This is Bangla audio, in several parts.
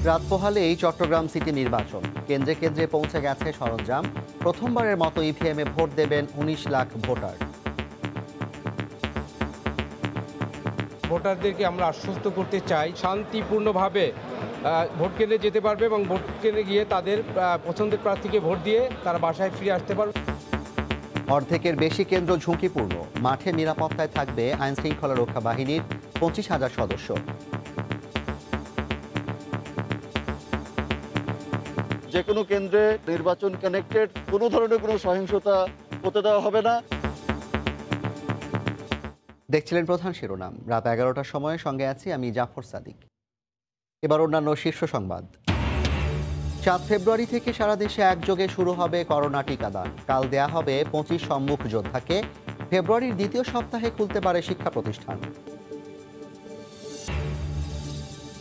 রাত পোহালেই চট্টগ্রাম সিটি নির্বাচন কেন্দ্রে কেন্দ্রে পৌঁছে গেছে সরঞ্জাম। প্রথমবারের মতো ইভিএমে ভোট দেবেন ১৯ লাখ ভোটার। ভোটারদেরকে আমরা আশ্বস্ত করতে চাই শান্তিপূর্ণভাবে ভোট কেন্দ্রে যেতে পারবে এবং ভোট কেন্দ্রে গিয়ে তাদের পছন্দের প্রার্থীকে ভোট দিয়ে তারা বাসায় ফিরে আসতে পারবে। অর্ধেকের বেশি কেন্দ্র ঝুঁকিপূর্ণ, মাঠে নিরাপত্তায় থাকবে আইনশৃঙ্খলা রক্ষা বাহিনীর ২৫,০০০ সদস্য। যে কোনো কেন্দ্রে নির্বাচন কানেক্টেড, কোনো ধরনের কোনো সহিংসতা হতে দেওয়া হবে না। দেখছিলেন প্রধান শিরোনাম। রাত ১১টার সময় সঙ্গে আছি আমি জাফর সাদিক। এবার অন্যান্য শীর্ষ সংবাদ। ৭ ফেব্রুয়ারি থেকে সারা দেশে একযোগে শুরু হবে করোনা টিকাদান। কাল দেয়া হবে ২৫ সম্মুখ যোদ্ধাকে। ফেব্রুয়ারির দ্বিতীয় সপ্তাহে খুলতে পারে শিক্ষা প্রতিষ্ঠান।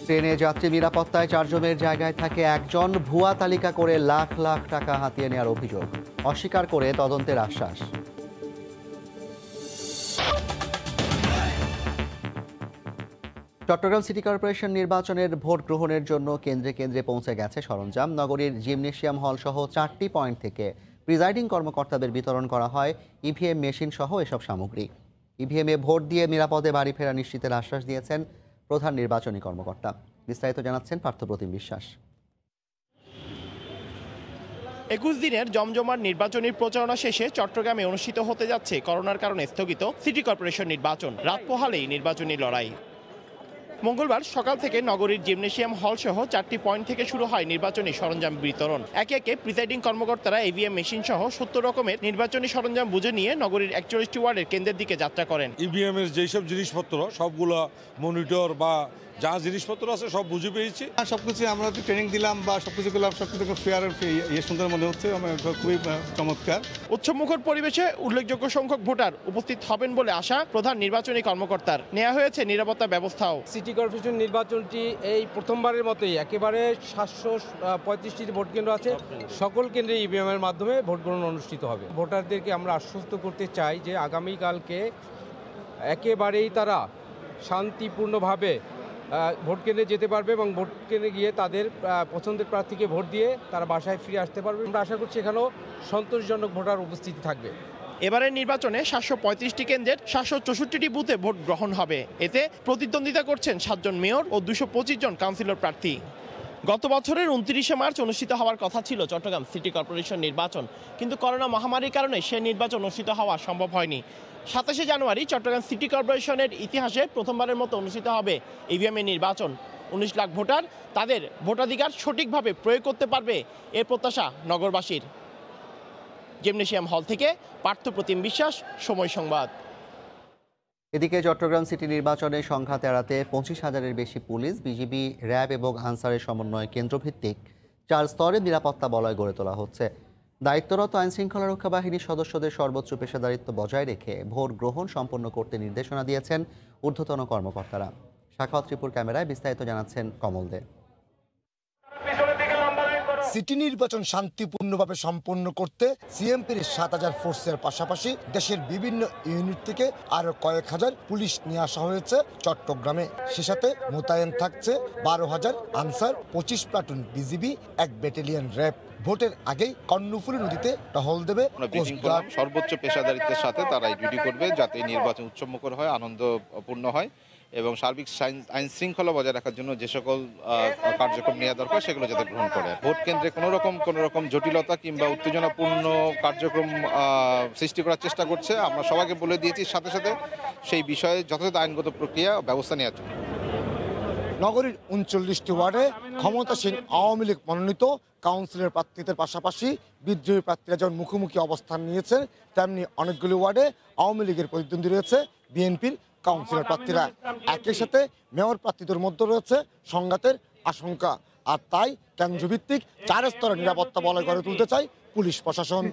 ট্রেনে যাত্রী নিরাপত্তায় ৪ জনের জায়গায় থাকে একজন। ভুয়া তালিকা করে লাখ লাখ টাকা হাতিয়ে নেওয়ার অভিযোগ, অস্বীকার করে তদন্তের আশ্বাস। চট্টগ্রাম সিটি কর্পোরেশন নির্বাচনের ভোট গ্রহণের জন্য কেন্দ্রে কেন্দ্রে পৌঁছে গেছে সরঞ্জাম। নগরীর জিমনেশিয়াম হল সহ ৪টি পয়েন্ট থেকে প্রিজাইডিং কর্মকর্তাদের বিতরণ করা হয় ইভিএম মেশিন সহ এসব সামগ্রী। ইভিএমে ভোট দিয়ে নিরাপদে বাড়ি ফেরা নিশ্চিতের আশ্বাস দিয়েছেন প্রধান নির্বাচনী কর্মকর্তা। বিস্তারিত জানাচ্ছেন পার্থপ্রতিম বিশ্বাস। ২১ দিনের জমজমার নির্বাচনী প্রচারণা শেষে চট্টগ্রামে অনুষ্ঠিত হতে যাচ্ছে করোনার কারণে স্থগিত সিটি কর্পোরেশন নির্বাচন। রাত পোহালেই নির্বাচনী লড়াই। মঙ্গলবার সকাল থেকে নগরীর জিমনেশিয়াম হল সহ ৪টি পয়েন্ট থেকে শুরু হয় নির্বাচনী সরঞ্জাম বিতরণ। একে একে প্রিসাইডিং কর্মকর্তারা ইভিএম মেশিন সহ ৭০ রকমের নির্বাচনী সরঞ্জাম বুঝে নিয়ে নগরীর ৪১টি ওয়ার্ডের কেন্দ্রের দিকে যাত্রা করেন। ইভিএম এর যেসব জিনিসপত্র সবগুলো মনিটর বা যা জিনিসপত্র আছে সব বুঝে পেয়েছি। সবকিছু আমরা ট্রেনিং দিলাম বা সবকিছু করলাম, সবকিছু ফেয়ার সুন্দর মনে হচ্ছে, খুবই চমৎকার। উৎসবমুখর পরিবেশে উল্লেখযোগ্য সংখ্যক ভোটার উপস্থিত হবেন বলে আশা প্রধান নির্বাচনী কর্মকর্তার। নেওয়া হয়েছে নিরাপত্তা ব্যবস্থাও। সিটি কর্পোরেশন নির্বাচনটি এই প্রথমবারের মতোই একেবারে ৭৩৫টি ভোট কেন্দ্র আছে, সকল কেন্দ্রে ইভিএম এর মাধ্যমে ভোট গ্রহণ অনুষ্ঠিত হবে। ভোটারদেরকে আমরা আশ্বস্ত করতে চাই যে আগামীকালকে একেবারেই তারা শান্তিপূর্ণভাবে ভোট কেন্দ্রে যেতে পারবে এবং ভোট কেন্দ্রে গিয়ে তাদের পছন্দের প্রার্থীকে ভোট দিয়ে তারা বাসায় ফিরে আসতে পারবে। আমরা আশা করছি এখানেও সন্তোষজনক ভোটার উপস্থিতি থাকবে। এবারের নির্বাচনে ৭৩৫টি কেন্দ্রের ৭৬৪টি বুথে ভোট গ্রহণ হবে। এতে প্রতিদ্বন্দ্বিতা করছেন ৭ জন মেয়র ও ২২৫ জন কাউন্সিলর প্রার্থী। গত বছরের ২৯শে মার্চ অনুষ্ঠিত হওয়ার কথা ছিল চট্টগ্রাম সিটি কর্পোরেশন নির্বাচন, কিন্তু করোনা মহামারীর কারণে সেই নির্বাচন অনুষ্ঠিত হওয়া সম্ভব হয়নি। ২৭শে জানুয়ারি চট্টগ্রাম সিটি কর্পোরেশনের ইতিহাসে প্রথমবারের মতো অনুষ্ঠিত হবে ইভিএম এর নির্বাচন। ১৯ লাখ ভোটার তাদের ভোটাধিকার সঠিকভাবে প্রয়োগ করতে পারবে, এ প্রত্যাশা নগরবাসীর। জিমনেশিয়াম হল থেকে পার্থপ্রতিম বিশ্বাস, সময় সংবাদ। এদিকে চট্টগ্রাম সিটি নির্বাচনের সংখ্যা এড়াতে ২৫,০০০-এর বেশি পুলিশ, বিজিবি, র্যাব এবং আনসারের সমন্বয়ে কেন্দ্রভিত্তিক ৪ স্তরে নিরাপত্তা বলয় গড়ে তোলা হচ্ছে। দায়িত্বরত আইনশৃঙ্খলা রক্ষা বাহিনীর সদস্যদের সর্বোচ্চ পেশাদারিত্ব বজায় রেখে ভোট গ্রহণ সম্পন্ন করতে নির্দেশনা দিয়েছেন ঊর্ধ্বতন কর্মকর্তারা। সাখাওয়াত ত্রিপুর ক্যামেরায় বিস্তারিত জানাচ্ছেন কমল দে। সিটি নির্বাচন শান্তিপূর্ণভাবে সম্পন্ন করতে সিএমপির ৭,০০০ ফোর্সের পাশাপাশি দেশের বিভিন্ন ইউনিট থেকে আরো কয়েক হাজার পুলিশ নিয়ে আসা হয়েছে চট্টগ্রামে। সে সাথে মোতায়েন থাকছে ১২,০০০ answer, ২৫ platoon BGB, ১ battalion RAB. ভোটের আগেই কর্ণফুলী নদীতে টহল দেবে কোস্ট গার্ড। সর্বোচ্চ পেশাদারিত্বের সাথে তারা ডিউটি করবে যাতে নির্বাচন উৎসবমুখর হয়, আনন্দপূর্ণ হয় এবং সার্বিক আইন শৃঙ্খলা বজায় রাখার জন্য যে সকল কার্যক্রম নেওয়া দরকার সেগুলো যাতে গ্রহণ করে। ভোট কেন্দ্রে কোনো রকম জটিলতা কিংবা উত্তেজনাপূর্ণ কার্যক্রম সৃষ্টি করার চেষ্টা করছে, আমরা সবাইকে বলে দিয়েছি, সাথে সাথে সেই বিষয়ে যথাযথ আইনগত প্রক্রিয়া ব্যবস্থা নেওয়ার জন্য। নগরীর ৩৯টি ওয়ার্ডে ক্ষমতাসীন আওয়ামী লীগ মনোনীত কাউন্সিলর প্রার্থীদের পাশাপাশি বিদ্রোহী প্রার্থীরা যেমন মুখোমুখি অবস্থান নিয়েছেন, তেমনি অনেকগুলি ওয়ার্ডে আওয়ামী লীগের প্রতিদ্বন্দ্বী রয়েছে বিএনপির কাউন্সিলর প্রার্থীরা। একই সাথে মেয়র প্রার্থীদের মধ্যে রয়েছে সংঘাতের আশঙ্কা, আর তাই কেন্দ্রভিত্তিক ৪ স্তরের নিরাপত্তা বলয় গড়ে তুলতে চায় পুলিশ প্রশাসন।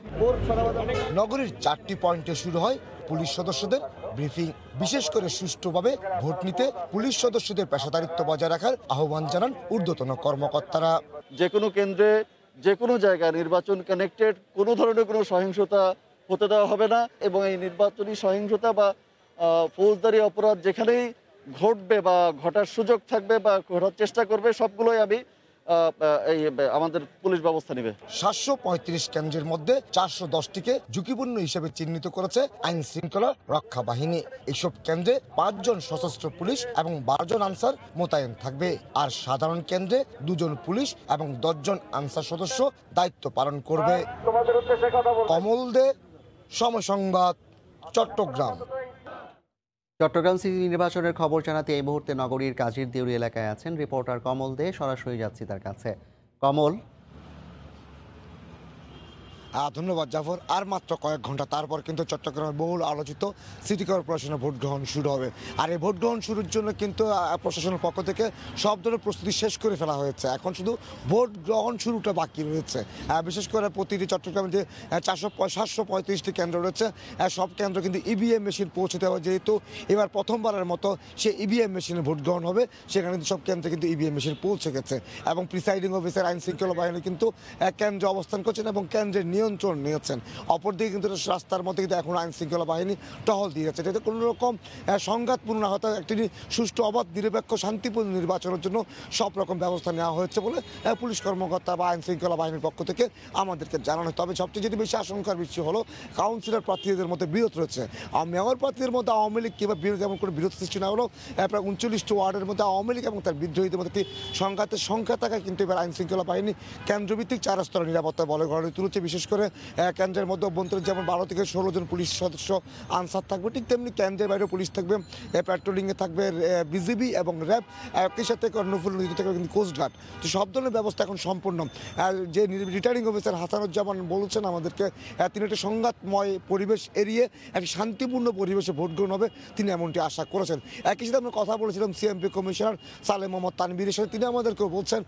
নগরীর ৪টি পয়েন্টে শুরু হয় পুলিশ সদস্যদের ব্রিফিং। বিশেষ করে সুষ্ঠুভাবে ভোট নিতে পুলিশ সদস্যদের পেশাদারিত্ব বজায় রাখার আহ্বান জানান ঊর্ধ্বতন কর্মকর্তারা। যে কোনো কেন্দ্রে যে কোনো জায়গায় নির্বাচন কানেক্টেড, কোনো ধরনের কোনো সহিংসতা হতে দেওয়া হবে না এবং এই নির্বাচনী সহিংসতা বা ফৌজদারি অপরাধ যেখানেই ঘটবে বা ঘটার সুযোগ থাকবে বা ঘটার চেষ্টা করবে সবগুলোই আমি এই আমাদের পুলিশ ব্যবস্থা নেবে। 735 কেন্দ্রের মধ্যে 410টিকে ঝুঁকিপূর্ণ হিসেবে চিহ্নিত করেছে আইন শৃঙ্খলা রক্ষা বাহিনী। এইসব কেন্দ্রে 5 জন সশস্ত্র পুলিশ এবং 12 জন আনসার মোতায়েন থাকবে। আর সাধারণ কেন্দ্রে 2 জন পুলিশ এবং 10 জন আনসার সদস্য দায়িত্ব পালন করবে। কমল দে, সময় সংবাদ, চট্টগ্রাম। চট্টগ্রাম সিটি নির্বাচনের খবর জানাতে এই মুহূর্তে নগরীর কাজির দেউরি এলাকায় আছেন রিপোর্টার কমল দে। সরাসরি যাচ্ছি তার কাছে। কমল, ধন্যবাদ জাফর। আর মাত্র কয়েক ঘন্টা তারপর কিন্তু চট্টগ্রামের বহুল আলোচিত সিটি কর্পোরেশনের ভোট গ্রহণ শুরু হবে। আর এই ভোট গ্রহণ শুরুর জন্য কিন্তু প্রশাসনের পক্ষ থেকে সব ধরনের প্রস্তুতি শেষ করে ফেলা হয়েছে। এখন শুধু ভোট গ্রহণ শুরুটা বাকি রয়েছে। বিশেষ করে প্রতিটি চট্টগ্রামে যে 735টি কেন্দ্র রয়েছে, সব কেন্দ্র কিন্তু ইভিএম মেশিন পৌঁছে দেওয়া। যেহেতু এবার প্রথমবারের মতো সে ইভিএম মেশিনে ভোট গ্রহণ হবে, সেখানে কিন্তু সব কেন্দ্রে কিন্তু ইভিএম মেশিন পৌঁছে গেছে। এবং প্রিসাইডিং অফিসার আইন শৃঙ্খলা বাহিনী কিন্তু কেন্দ্রে অবস্থান করছেন এবং কেন্দ্রের নিয়ন্ত্রণ নিয়েছেন। অপরদিকে কিন্তু রাস্তার মধ্যে কিন্তু এখন আইন শৃঙ্খলা বাহিনী টহল দিয়ে যাচ্ছে, যাতে কোনো রকম সংঘাতপূর্ণ না হতে একটি সুষ্ঠু, অবাধ, নিরপেক্ষ, শান্তিপূর্ণ নির্বাচনের জন্য সব রকম ব্যবস্থা নেওয়া হয়েছে বলে পুলিশ কর্মকর্তা বা আইন শৃঙ্খলা বাহিনীর পক্ষ থেকে আমাদেরকে জানানো। তবে সবচেয়ে যেটি বেশি আশঙ্কার বিষয় হলো কাউন্সিলর প্রার্থীদের মধ্যে বিরোধ রয়েছে। মেয়র প্রার্থীদের মধ্যে আওয়ামী লীগ কিংবা বিরোধ যেমন কোনো বিরোধ সৃষ্টি না হলো, প্রায় 39টি ওয়ার্ডের মধ্যে আওয়ামী লীগ এবং তার বিদ্রোহীদের মধ্যে একটি সংঘাতের সংখ্যা থাকায় কিন্তু এবার আইন শৃঙ্খলা বাহিনী কেন্দ্রভিত্তিক 4 স্তরের নিরাপত্তা বলে গড়ে তুলেছে। বিশেষ করে কেন্দ্রের মধ্যে অভ্যন্তরীণ যেমন 12 থেকে 16 জন পুলিশ সদস্য আনসার থাকবে, ঠিক তেমনি কেন্দ্রের বাইরেও পুলিশ থাকবে, পেট্রোলিংয়ে থাকবে বিজিবি এবং র্যাব, একই সাথে কর্ণফুলী নদীতে থাকবে কিন্তু কোস্টগার্ড। তো সব ধরনের ব্যবস্থা এখন সম্পূর্ণ। যে রিটার্নিং অফিসার হাসানুজ্জামান বলছেন আমাদেরকে, তিনি একটা সংঘাতময় পরিবেশ এড়িয়ে একটি শান্তিপূর্ণ পরিবেশে ভোট গ্রহণ হবে, তিনি এমনটি আশা করেছেন। একই সাথে আমরা কথা বলেছিলাম সিএমপি কমিশনার সালেম মোহাম্মদ তানভীরের সাথে, তিনি আমাদেরকেও বলছেন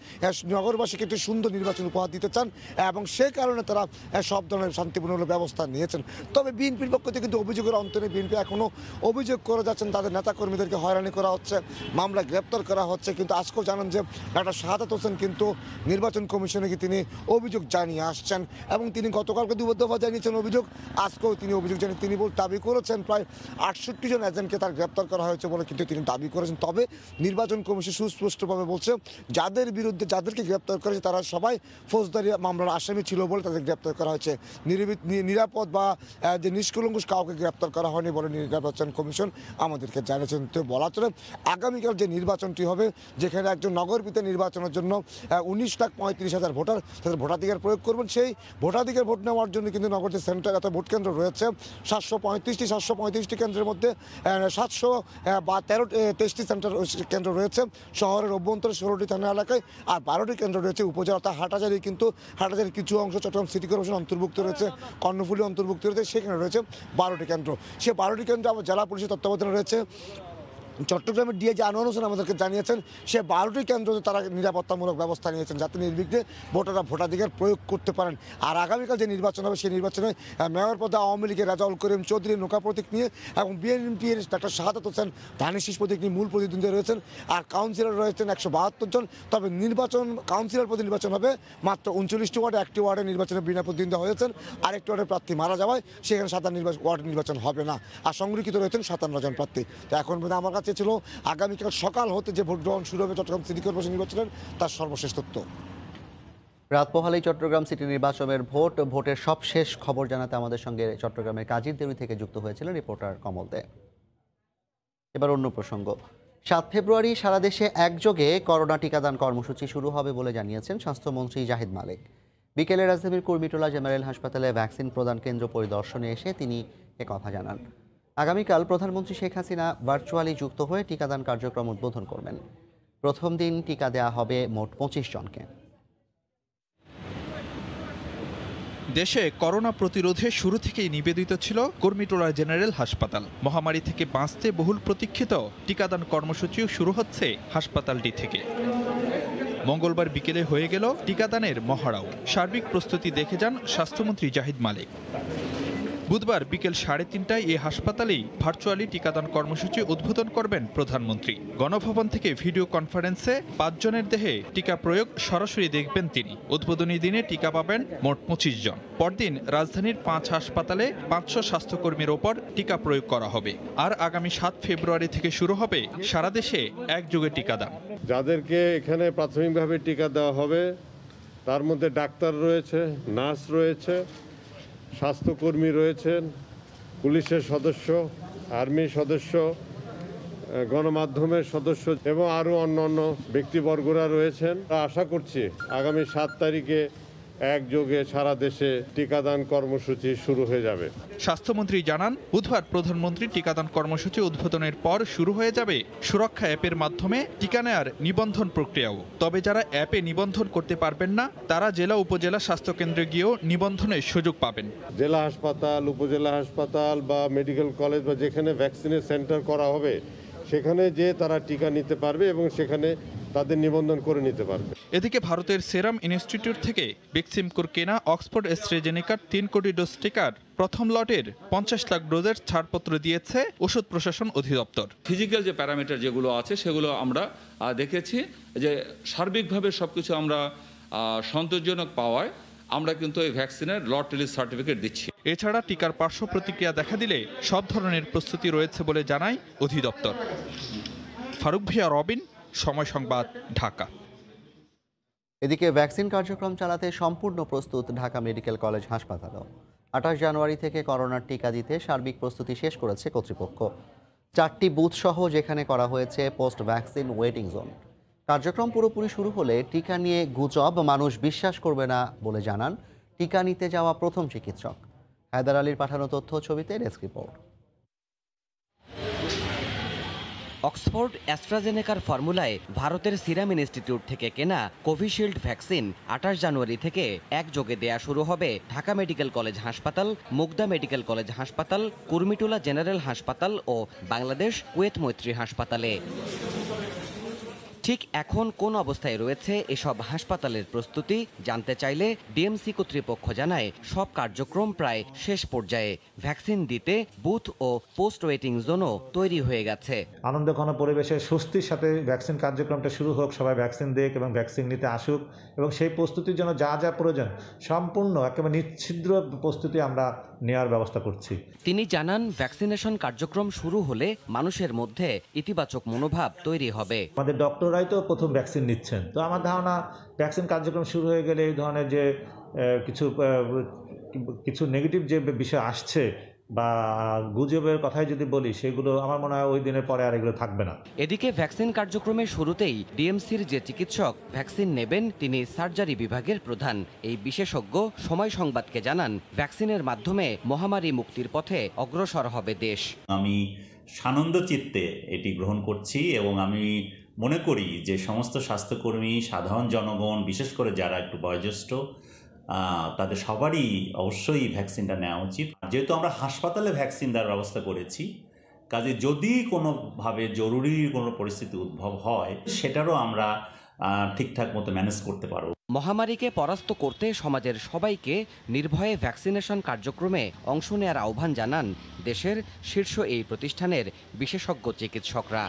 নগরবাসীকে একটি সুন্দর নির্বাচন উপহার দিতে চান এবং সে কারণে তারা সব ধরনের শান্তিপূর্ণ ব্যবস্থা নিয়েছেন। তবে বিএনপির পক্ষ থেকে কিন্তু অভিযোগের অন্তরে বিএনপি এখনও অভিযোগ করে যাচ্ছেন, তাদের নেতাকর্মীদেরকে হয়রানি করা হচ্ছে, মামলা গ্রেপ্তার করা হচ্ছে। কিন্তু আজকেও জানান যে ডাক্তার শাহাদাত হোসেন কিন্তু নির্বাচন কমিশনে তিনি অভিযোগ জানিয়ে আসছেন এবং তিনি গতকালকে 2 দফা জানিয়েছেন অভিযোগ, আজকেও তিনি অভিযোগ জানিয়ে তিনি দাবি করেছেন প্রায় 68 জন এজেন্টকে তার গ্রেপ্তার করা হয়েছে বলে কিন্তু তিনি দাবি করেছেন। তবে নির্বাচন কমিশন সুস্পষ্টভাবে বলছে যাদের বিরুদ্ধে যাদেরকে গ্রেপ্তার করেছে তারা সবাই ফৌজদারি মামলার আসামি ছিল বলে তাদের গ্রেপ্তার করা হয়েছে। নিরাপদ বা যে নিষ্কলঙ্ক কাউকে গ্রেপ্তার করা হয়নি বলে নির্বাচন কমিশন আমাদেরকে জানিয়েছেন। তো বলা চলে আগামীকাল যে নির্বাচনটি হবে, যেখানে একজন নগরপিতা নির্বাচনের জন্য 19,35,000 ভোটার তাদের ভোটাধিকার প্রয়োগ করবেন, সেই ভোটাধিকার ভোট নেওয়ার জন্য কিন্তু নগরীতে সেন্টার এত ভোট কেন্দ্র রয়েছে 735টি কেন্দ্রের মধ্যে 723টি সেন্টার কেন্দ্র রয়েছে শহরের অভ্যন্তরে 16টি থানা এলাকায়, আর 12টি কেন্দ্র রয়েছে উপজেলা। তা হাটাজারি কিন্তু হাটাজারির কিছু অংশ চট্টগ্রাম সিটি কর্পোরেশন অন্তর্ভুক্ত রয়েছে, কর্ণফুলী অন্তর্ভুক্ত রয়েছে, সেখানে রয়েছে 12টি কেন্দ্র। সে 12টি কেন্দ্র আবার জেলা পুলিশের তত্ত্বাবধানে রয়েছে। চট্টগ্রামের ডিআইজি আনোয়ার হোসেন আমাদেরকে জানিয়েছেন সে 12টি কেন্দ্রে তারা নিরাপত্তামূলক ব্যবস্থা নিয়েছেন যাতে নির্বিঘ্নে ভোটাররা ভোটাধিকার প্রয়োগ করতে পারেন। আর আগামীকাল যে নির্বাচন হবে সেই নির্বাচনে মেয়র পদে আওয়ামী লীগের রেজাউল করিম চৌধুরী নৌকা প্রতীক নিয়ে এবং বিএনপির ডাক্তার শাহাদাত হোসেন ধানের শীষ প্রতীক নিয়ে মূল প্রতিদ্বন্দ্বী রয়েছেন, আর কাউন্সিলর রয়েছেন 172 জন। তবে কাউন্সিলর পদে নির্বাচন হবে মাত্র 39টি ওয়ার্ডে, 1টি ওয়ার্ডে নির্বাচনে বিনা প্রতিদ্বন্দ্বী হয়েছেন, আরেকটি ওয়ার্ডের প্রার্থী মারা যাওয়ায় সেখানে 7 ওয়ার্ডে নির্বাচন হবে না, আর সংরক্ষিত রয়েছেন 57 জন প্রার্থী। তো এখন আমার কাছে ছিল আগামীকাল সকাল হতে যে ভোট গ্রহণ শুরু হবে চট্টগ্রাম সিটি কর্পোরেশন নির্বাচনের, তার সর্বশেষ তথ্য। রাত পোহালেই চট্টগ্রাম সিটি নির্বাচনের ভোটের সবশেষ খবর জানাতে আমাদের সঙ্গে চট্টগ্রামের কাজির দেউরি থেকে যুক্ত হয়েছিলেন রিপোর্টার কমল দে। এবার অন্য প্রসঙ্গ। 7 ফেব্রুয়ারি সারা দেশে একযোগে করোনা টিকাদান কর্মসূচি শুরু হবে বলে জানিয়েছেন স্বাস্থ্যমন্ত্রী জাহিদ মালিক। বিকেলে রাজধানীর কুর্মিটোলা জেনারেল হাসপাতালে ভ্যাকসিন প্রদান কেন্দ্র পরিদর্শনে এসে তিনি একথা জানান। আগামীকাল প্রধানমন্ত্রী শেখ হাসিনা ভার্চুয়ালি যুক্ত হয়ে টিকাদান কার্যক্রম উদ্বোধন করবেন। প্রথম দিন টিকা দেওয়া হবে মোট 25 জনকে। দেশে করোনা প্রতিরোধে শুরু থেকেই নিবেদিত ছিল কুর্মিটোলা জেনারেল হাসপাতাল। মহামারী থেকে বাঁচতে বহুল প্রতীক্ষিত টিকাদান কর্মসূচিও শুরু হচ্ছে হাসপাতালটি থেকে। মঙ্গলবার বিকেলে হয়ে গেল টিকাদানের মহড়াও। সার্বিক প্রস্তুতি দেখে যান স্বাস্থ্যমন্ত্রী জাহিদ মালিক। বুধবার বিকেল 3:30টায় এই হাসপাতালেই ভার্চুয়ালি টিকাদান কর্মসূচি উদ্বোধন করবেন প্রধানমন্ত্রী। গণভবন থেকে ভিডিও কনফারেন্সে 5 জনের দেহে টিকা প্রয়োগ সরাসরি দেখবেন তিনি। উদ্বোধনী দিনে টিকা পাবেন মোট 25 জন। পরদিন রাজধানীর 5 হাসপাতালে 500 স্বাস্থ্যকর্মীর ওপর টিকা প্রয়োগ করা হবে। আর আগামী 7 ফেব্রুয়ারি থেকে শুরু হবে সারা দেশে একযোগে টিকাদান। যাদেরকে এখানে প্রাথমিকভাবে টিকা দেওয়া হবে তার মধ্যে ডাক্তার রয়েছে, নার্স রয়েছে, স্বাস্থ্যকর্মী রয়েছেন, পুলিশের সদস্য, আর্মির সদস্য, গণমাধ্যমের সদস্য এবং আরও অন্যান্য ব্যক্তিবর্গরা রয়েছেন। আশা করছি আগামী 7 তারিখে একযোগে সারা দেশে টিকাদান কর্মসূচি শুরু হয়ে যাবে। স্বাস্থ্যমন্ত্রী জানান, বুধবার প্রধানমন্ত্রী টিকাদান কর্মসূচি উদ্বোধনের পর শুরু হয়ে যাবে সুরক্ষা অ্যাপের মাধ্যমে টিকা নেয়ার নিবন্ধন প্রক্রিয়াও। তবে যারা অ্যাপে নিবন্ধন করতে পারবেন না তারা জেলা উপজেলা স্বাস্থ্যকেন্দ্রে গিয়েও নিবন্ধনের সুযোগ পাবেন। জেলা হাসপাতাল, উপজেলা হাসপাতাল বা মেডিকেল কলেজ বা যেখানে ভ্যাকসিনের সেন্টার করা হবে সেখানে যে তারা টিকা নিতে পারবে এবং সেখানে তাদের নিবন্ধন করে নিতে পারবে। এদিকে ভারতের সেরাম ইনস্টিটিউট থেকে বেক্সিমকোর কেনা অক্সফোর্ড অ্যাস্ট্রাজেনেকার 3 কোটি ডোজ টিকার প্রথম লটের 50 লাখ ডোজের ছাড়পত্র দিয়েছে ওষুধ প্রশাসন অধিদপ্তর। ফিজিক্যাল যে প্যারামিটার যেগুলো আছে সেগুলো আমরা দেখেছি যে সার্বিকভাবে সবকিছু আমরা সন্তোষজনক পাওয়ায় আমরা কিন্তু এই ভ্যাকসিনের লট রিলিজ সার্টিফিকেট দিচ্ছি। এছাড়া টিকার পার্শ্ব প্রতিক্রিয়া দেখা দিলে সব ধরনের প্রস্তুতি রয়েছে বলে জানায় অধিদপ্তর। ফারুক ভিয়া, রবিন, সময় সংবাদ, ঢাকা। এদিকে ভ্যাকসিন কার্যক্রম চালাতে সম্পূর্ণ প্রস্তুত ঢাকা মেডিকেল কলেজ হাসপাতালও। 28 জানুয়ারি থেকে করোনার টিকা দিতে সার্বিক প্রস্তুতি শেষ করেছে কর্তৃপক্ষ। 4টি বুথ সহ যেখানে করা হয়েছে পোস্ট ভ্যাকসিন ওয়েটিং জোন। কার্যক্রম পুরোপুরি শুরু হলে টিকা নিয়ে গুজব মানুষ বিশ্বাস করবে না বলে জানান টিকা নিতে যাওয়া প্রথম চিকিৎসক। হায়দার আলীর পাঠানো তথ্য ছবিতে ডেস্ক রিপোর্ট। অক্সফোর্ড অ্যাস্ট্রাজেনেকার ফর্মুলায় ভারতের সিরাম ইনস্টিটিউট থেকে কেনা কোভিশিল্ড ভ্যাকসিন 28 জানুয়ারি থেকে একযোগে দেয়া শুরু হবে ঢাকা মেডিকেল কলেজ হাসপাতাল, মুগদা মেডিকেল কলেজ হাসপাতাল, কুর্মিটোলা জেনারেল হাসপাতাল ও বাংলাদেশ কুয়েত মৈত্রী হাসপাতালে। ঠিক এখন কোন অবস্থায় রয়েছে এসব হাসপাতালের প্রস্তুতি জানতে চাইলে ডিএমসি কর্তৃপক্ষ জানায় সব কার্যক্রম প্রায় শেষ পর্যায়ে। ভ্যাকসিন দিতে বুথ ও পোস্ট ওয়েটিং জোনও তৈরি হয়ে গেছে। আনন্দঘন পরিবেশে স্বস্তির সাথে ভ্যাকসিন কার্যক্রমটা শুরু হোক, সবাই ভ্যাকসিন দিক এবং ভ্যাকসিন নিতে আসুক এবং সেই প্রস্তুতির জন্য যা যা প্রয়োজন সম্পূর্ণ একেবারে নিচ্ছিদ্র প্রস্তুতি আমরা নেওয়ার ব্যবস্থা করছি। তিনি জানান ভ্যাকসিনেশন কার্যক্রম শুরু হলে মানুষের মধ্যে ইতিবাচক মনোভাব তৈরি হবে। আমাদের ডক্টররাই তো প্রথম ভ্যাকসিন নিচ্ছেন, তো আমার ধারণা ভ্যাকসিন কার্যক্রম শুরু হয়ে গেলে এই ধরনের যে কিছু নেগেটিভ যে বিষয় আসছে বা গুজবের কথাই যদি বলি সেগুলো আমার মনে হয় ওই দিনের পরে আর এগুলো থাকবে না। এদিকে ভ্যাকসিন কার্যক্রমের শুরুতেই ডিএমসির যে চিকিৎসক ভ্যাকসিন নেবেন তিনি সার্জারি বিভাগের প্রধান। এই বিশেষজ্ঞ সময় সংবাদকে জানান ভ্যাকসিনের মাধ্যমে মহামারী মুক্তির পথে অগ্রসর হবে দেশ। আমি সানন্দ চিত্তে এটি গ্রহণ করছি এবং আমি মনে করি যে সমস্ত স্বাস্থ্যকর্মী, সাধারণ জনগণ, বিশেষ করে যারা একটু বয়োজ্যেষ্ঠ তাদের সবারই অবশ্যই ভ্যাকসিনটা নেওয়া উচিত। যেহেতু আমরা হাসপাতালে ভ্যাকসিন দেওয়ার ব্যবস্থা করেছি, কাজে যদি কোনোভাবে জরুরি কোনো পরিস্থিতি উদ্ভব হয় সেটারও আমরা ঠিকঠাক মতো ম্যানেজ করতে পারব। মহামারীকে পরাস্ত করতে সমাজের সবাইকে নির্ভয়ে ভ্যাকসিনেশন কার্যক্রমে অংশ নেওয়ার আহ্বান জানান দেশের শীর্ষ এই প্রতিষ্ঠানের বিশেষজ্ঞ চিকিৎসকরা।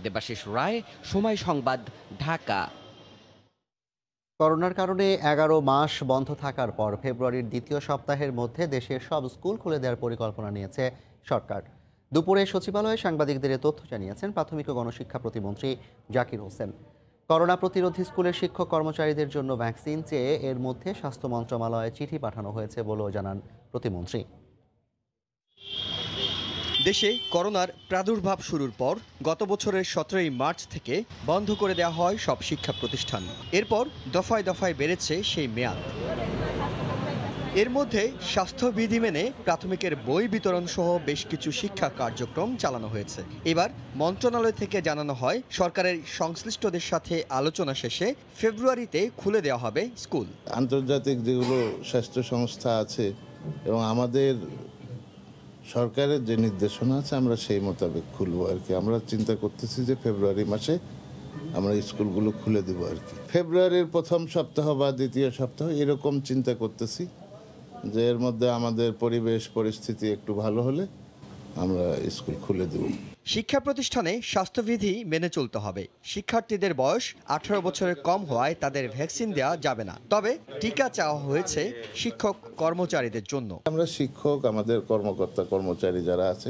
দেবাশিস রায়, সময় সংবাদ, ঢাকা। করোনার কারণে 11 মাস বন্ধ থাকার পর ফেব্রুয়ারির দ্বিতীয় সপ্তাহের মধ্যে দেশের সব স্কুল খুলে দেওয়ার পরিকল্পনা নিয়েছে সরকার। দুপুরে সচিবালয়ে সাংবাদিকদের তথ্য জানিয়েছেন প্রাথমিক ও গণশিক্ষা প্রতিমন্ত্রী জাকির হোসেন। করোনা প্রতিরোধী স্কুলের শিক্ষক কর্মচারীদের জন্য ভ্যাকসিন চেয়ে এর মধ্যে স্বাস্থ্য মন্ত্রণালয়ে চিঠি পাঠানো হয়েছে বলেও জানান প্রতিমন্ত্রী। দেশে করোনার প্রাদুর্ভাব শুরুর পর গত বছরের 17 মার্চ থেকে বন্ধ করে দেওয়া হয় সব শিক্ষা প্রতিষ্ঠান। এরপর দফায় দফায় বেড়েছে সেই মেয়াদ। এর মধ্যে স্বাস্থ্যবিধি মেনে প্রাথমিকের বই বিতরণ সহ বেশ কিছু শিক্ষা কার্যক্রম চালানো হয়েছে। এবার মন্ত্রণালয় থেকে জানানো হয় সরকারের সংশ্লিষ্টদের সাথে আলোচনা শেষে ফেব্রুয়ারিতে খুলে দেওয়া হবে স্কুল। আন্তর্জাতিক যেগুলো স্বাস্থ্য সংস্থা আছে এবং আমাদের সরকারের যে নির্দেশনা আছে আমরা সেই মোতাবেক খুলবো আর কি। আমরা চিন্তা করতেছি যে ফেব্রুয়ারি মাসে আমরা স্কুলগুলো খুলে দেব আর কি। ফেব্রুয়ারির প্রথম সপ্তাহ বা দ্বিতীয় সপ্তাহ এরকম চিন্তা করতেছি। যে এর মধ্যে আমাদের পরিবেশ পরিস্থিতি একটু ভালো হলে আমরা স্কুল খুলে দেব। শিক্ষা প্রতিষ্ঠানে স্বাস্থ্যবিধি মেনে চলতে হবে। শিক্ষার্থীদের বয়স 18 বছরের কম হওয়ায় তাদের ভ্যাকসিন দেওয়া যাবে না, তবে টিকা চাওয়া হয়েছে শিক্ষক কর্মচারীদের জন্য। আমরা শিক্ষক, আমাদের কর্মকর্তা কর্মচারী যারা আছে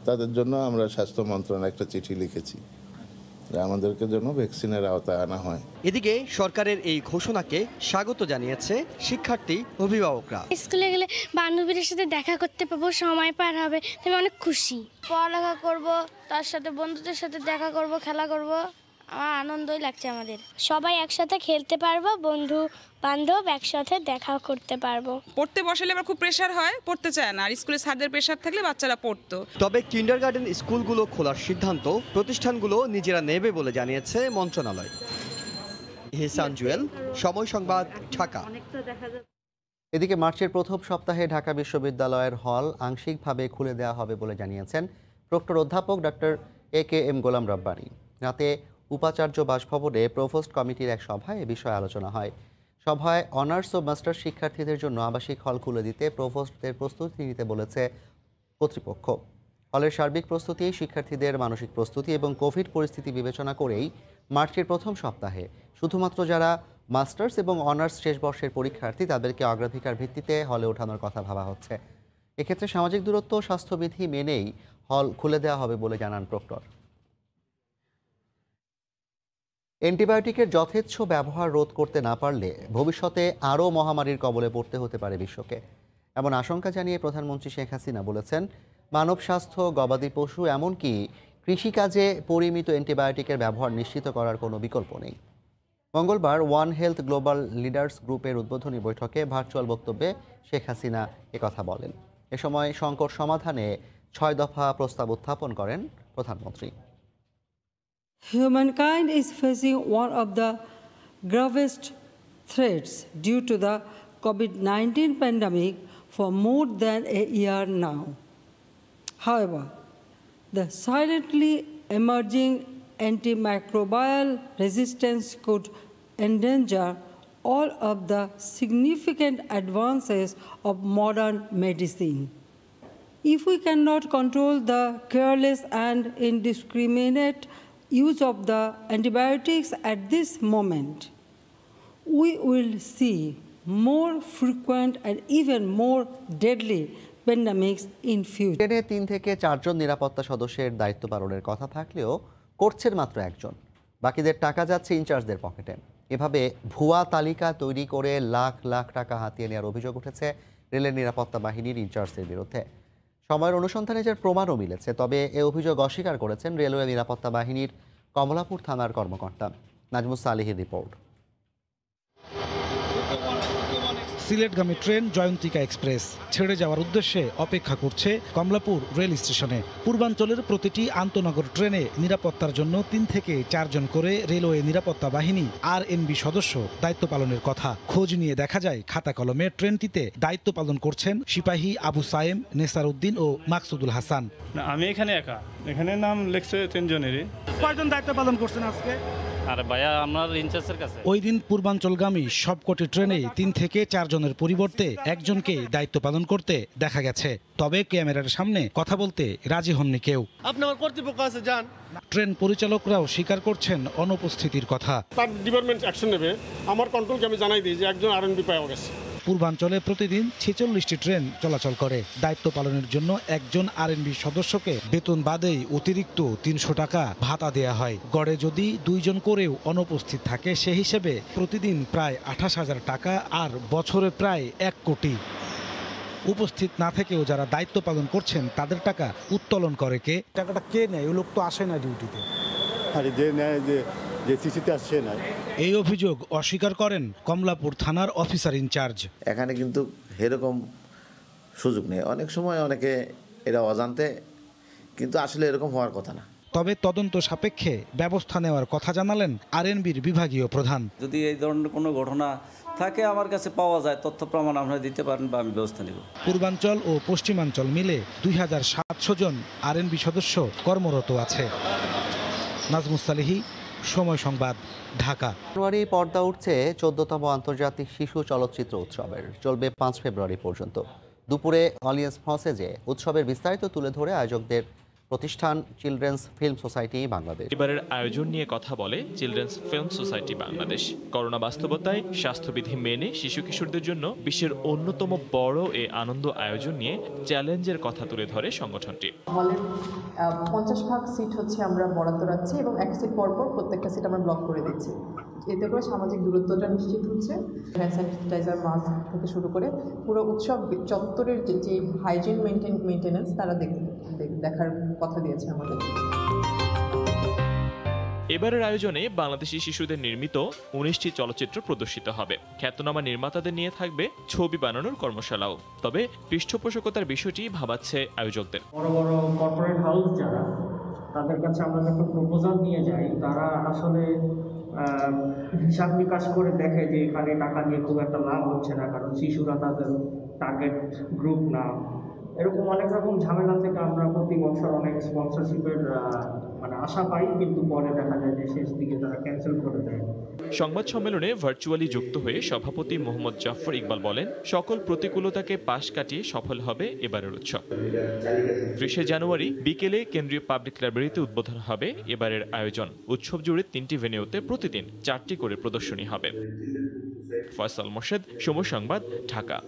তাদের জন্য আমরা স্বাস্থ্য মন্ত্রণালয়ে একটা চিঠি লিখেছি যে আমাদেরকে জন্য ভ্যাকসিনের আওতায় আনা হয়। এদিকে সরকারের এই ঘোষণাকে স্বাগত জানিয়েছে শিক্ষার্থী অভিভাবকরা। স্কুলে গেলে বান্ধবীদের সাথে দেখা করতে পাবো, সময় পার হবে, আমি অনেক খুশি। পড়ালেখা করব, তার সাথে বন্ধুদের সাথে দেখা করব, খেলা করব, আমার আনন্দই লাগছে। আমাদের সবাই একসাথে খেলতে পারবো, বন্ধু বান্ধব একসাথে দেখা করতে পারবো। পড়তে বসালে আবার খুব প্রেশার হয়, পড়তে চায় না, আর স্কুলে স্যারদের প্রেশার থাকলে বাচ্চারা পড়তো। তবে কিন্ডারগার্টেন স্কুলগুলো খোলার সিদ্ধান্ত প্রতিষ্ঠানগুলো নিজেরা নেবে বলে জানিয়েছে মন্ত্রণালয়। ইহসান জুয়েল, সময় সংবাদ, ঢাকা। এদিকে মার্চের প্রথম সপ্তাহে ঢাকা বিশ্ববিদ্যালয়ের হল আংশিকভাবে খুলে দেওয়া হবে বলে জানিয়েছেন প্রক্টর অধ্যাপক ডক্টর AKM গোলাম রব্বানী। রাতে উপাচার্য বাসভবনে প্রভোস্ট কমিটির এক সভায় এ বিষয়ে আলোচনা হয়। সভায় অনার্স ও মাস্টার্স শিক্ষার্থীদের জন্য আবাসিক হল খুলে দিতে প্রভোস্টদের প্রস্তুতি নিতে বলেছে কর্তৃপক্ষ। হলের সার্বিক প্রস্তুতি, শিক্ষার্থীদের মানসিক প্রস্তুতি এবং কোভিড পরিস্থিতি বিবেচনা করেই মার্চের প্রথম সপ্তাহে শুধুমাত্র যারা মাস্টার্স এবং অনার্স শেষ বর্ষের পরীক্ষার্থী তাদেরকে অগ্রাধিকার ভিত্তিতে হলে ওঠানোর কথা ভাবা হচ্ছে। এক্ষেত্রে সামাজিক দূরত্ব ও স্বাস্থ্যবিধি মেনেই হল খুলে দেওয়া হবে বলে জানান প্রক্টর। অ্যান্টিবায়োটিকের যথেচ্ছ ব্যবহার রোধ করতে না পারলে ভবিষ্যতে আরও মহামারীর কবলে পড়তে হতে পারে বিশ্বকে, এমন আশঙ্কা জানিয়ে প্রধানমন্ত্রী শেখ হাসিনা বলেছেন, মানব স্বাস্থ্য, গবাদি পশু এমনকি কৃষিকাজে পরিমিত অ্যান্টিবায়োটিকের ব্যবহার নিশ্চিত করার কোনো বিকল্প নেই। মঙ্গলবার ওয়ান হেলথ গ্লোবাল লিডার্স গ্রুপের উদ্বোধনী বৈঠকে ভার্চুয়াল বক্তব্যে শেখ হাসিনা একথা বলেন। এ সময় সংকট সমাধানে 6 দফা প্রস্তাব উত্থাপন করেন প্রধানমন্ত্রী। Humankind is facing one of the gravest threats due to the COVID-19 pandemic for more than a year now. However, the silently emerging antimicrobial resistance could endanger all of the significant advances of modern medicine. If we cannot control the careless and indiscriminate use of the antibiotics at this moment, we will see more frequent and even more deadly pandemics in future. ট্রেনে 3 থেকে 4 জন নিরাপত্তা সদস্যের দায়িত্ব পালনের কথা থাকলেও করছেন মাত্র একজন। বাকিদের টাকা যাচ্ছে ইনচার্জদের পকেটে। এভাবে ভুয়া তালিকা তৈরি করে লাখ লাখ টাকা হাতিয়ে নেওয়ার অভিযোগ উঠেছে রেলের নিরাপত্তা বাহিনীর ইনচার্জদের বিরুদ্ধে। সময়ের অনুসন্ধানে যার প্রমাণও মিলেছে, তবে এ অভিযোগ অস্বীকার করেছেন রেলওয়ে নিরাপত্তা বাহিনীর কমলাপুর থানার কর্মকর্তা। নাজমুস সালেহীর রিপোর্ট। সিলেটগামী ট্রেন জয়ন্তিকা এক্সপ্রেস ছেড়ে যাওয়ার উদ্দেশ্যে অপেক্ষা করছে কমলাপুর রেল স্টেশনে। পূর্বাঞ্চলের প্রতিটি আন্তনগর ট্রেনে নিরাপত্তার জন্য 3 থেকে 4 জন করে রেলওয়ে নিরাপত্তা বাহিনী RNB সদস্য দায়িত্ব পালনের কথা। খোঁজ নিয়ে দেখা যায় খাতা কলমে ট্রেনটিতে দায়িত্ব পালন করছেন সিপাহী আবু সায়েম, নেসার উদ্দিন ও মাকসুদুল হাসান। আমি এখানে একা, এখানে নাম লেখছে 3 জনেরই। কয়জন দায়িত্ব পালন করছেন আজকে? আর ভাইয়া আমার ইনচার্জের কাছে। ওই দিন পূর্বাঞ্চলগামী সবকটি ট্রেনে 3 থেকে 4 জনের পরিবর্তে একজনকে দায়িত্ব পালন করতে দেখা গেছে। তবে ক্যামেরার সামনে কথা বলতে রাজি হননি কেউ। আপনি আমার কর্তৃপক্ষ আছে যান। ট্রেন পরিচালকরাও স্বীকার করছেন অনুপস্থিতির কথা। তার ডিপার্টমেন্ট অ্যাকশন নেবে, আমার কন্ট্রোলকে আমি জানাই দিই যে একজন RNB পাওয়া গেছে। পূর্বাঞ্চলে প্রতিদিন 46টি ট্রেন চলাচল করে। দায়িত্ব পালনের জন্য একজন RNB সদস্যকে বেতন বাদেই অতিরিক্ত 300 টাকা ভাতা দেয়া হয়। গড়ে যদি 2 জন করেও অনুপস্থিত থাকে, সে হিসেবে প্রতিদিন প্রায় 28,000 টাকা, আর বছরে প্রায় 1 কোটি। উপস্থিত না থেকেও যারা দায়িত্ব পালন করছেন তাদের টাকা উত্তোলন করে কে? টাকাটা কে নেয়? ওই লোক তো আসে না ডিউটিতে। আরে যে নেয়, যে সিসিতে আসছে না। এই অভিযোগ অস্বীকার করেন কমলাপুর থানার অফিসার ইনচার্জ। এখানে কিন্তু এরকম সুযোগ নেই। অনেক সময় অনেকে এরা অজান্তে, কিন্তু আসলে এরকম হওয়ার কথা না। তবে তদন্ত সাপেক্ষে ব্যবস্থা নেওয়ার কথা জানালেন RNBর বিভাগীয় প্রধান। যদি এই ধরনের কোনো ঘটনা থাকে আমার কাছে পাওয়া যায়, তথ্য প্রমাণ আপনারা দিতে পারেন বা আমি ব্যবস্থা নেব। পূর্বাঞ্চল ও পশ্চিমাঞ্চল মিলে 2700 জন RNB সদস্য কর্মরত আছে। নাজমুস সালেহী, সময় সংবাদ, ঢাকা। ফেব্রুয়ারি পর্দা উঠছে 14তম আন্তর্জাতিক শিশু চলচ্চিত্র উৎসবের। চলবে 5 ফেব্রুয়ারি পর্যন্ত। দুপুরে অলিয়েন্স ফ্রান্সেজে উৎসবের বিস্তারিত তুলে ধরে আয়োজকদের প্রতিষ্ঠান চিলড্রেন্স ফিল্ম সোসাইটি বাংলাদেশ। এবারের আয়োজন নিয়ে কথা বলে children's film society Bangladesh. Corona বাস্তবতায় স্বাস্থ্যবিধি মেনে শিশু কিশোরদের জন্য বিশ্বের অন্যতম বড় এ আনন্দ আয়োজন নিয়ে চ্যালেঞ্জের কথা তুলে ধরে সংগঠনটি। হলের 50% সিট হচ্ছে আমরা বরাদ্দ রাখছি এবং এক সিট পরপর প্রত্যেকটা সিট আমরা ব্লক করে দিচ্ছি। এতে করে সামাজিক দূরত্বটা নিশ্চিত হচ্ছে। হ্যান্ড স্যানিটাইজার, মাস্ক থেকে শুরু করে পুরো উৎসব চত্বরের যে হাইজিন মেনটেন্যান্স তারা দেখার কথা দিয়েছে আমাদের। এবারের আয়োজনে বাংলাদেশি শিশুদের নির্মিত 19টি চলচ্চিত্র প্রদর্শিত হবে। খ্যাতনামা নির্মাতাদের নিয়ে থাকবে ছবি বানানোর কর্মশালাও। তবে পৃষ্ঠপোষকতার বিষয়টি ভাবাচ্ছে আয়োজকদের। বড় বড় কর্পোরেট হাউস যারা, তাদের কাছে আমরা যখন প্রপোজাল নিয়ে যাই, তারা আসলে হিসাব নিকাশ করে দেখে যে এখানে টাকা দিয়ে খুব একটা লাভ হচ্ছে না, কারণ শিশুরা তাদের টার্গেট গ্রুপ না। এরকম অনেক রকম ঝামেলা থেকে আমরা প্রতি বছর অনেক স্পন্সরশিপের আশা পাই, কিন্তু পরে দেখা যায় যে শেষ দিকে তারা ক্যান্সেল করে দেয়। সংবাদ সম্মেলনে ভার্চুয়ালি যুক্ত হয়ে সভাপতি মোহাম্মদ জাফর ইকবাল বলেন, সকল প্রতিকূলতাকে পাশ কাটিয়ে সফল হবে এবারের উৎসব। 30 জানুয়ারি বিকেলে কেন্দ্রীয় পাবলিক লাইব্রেরিতে উদ্বোধন হবে এবারের আয়োজন। উৎসব জুড়ে 3টি ভেন্যুতে প্রতিদিন 4টি করে প্রদর্শনী হবে। ফয়সাল মোর্শেদ, সময় সংবাদ, ঢাকা।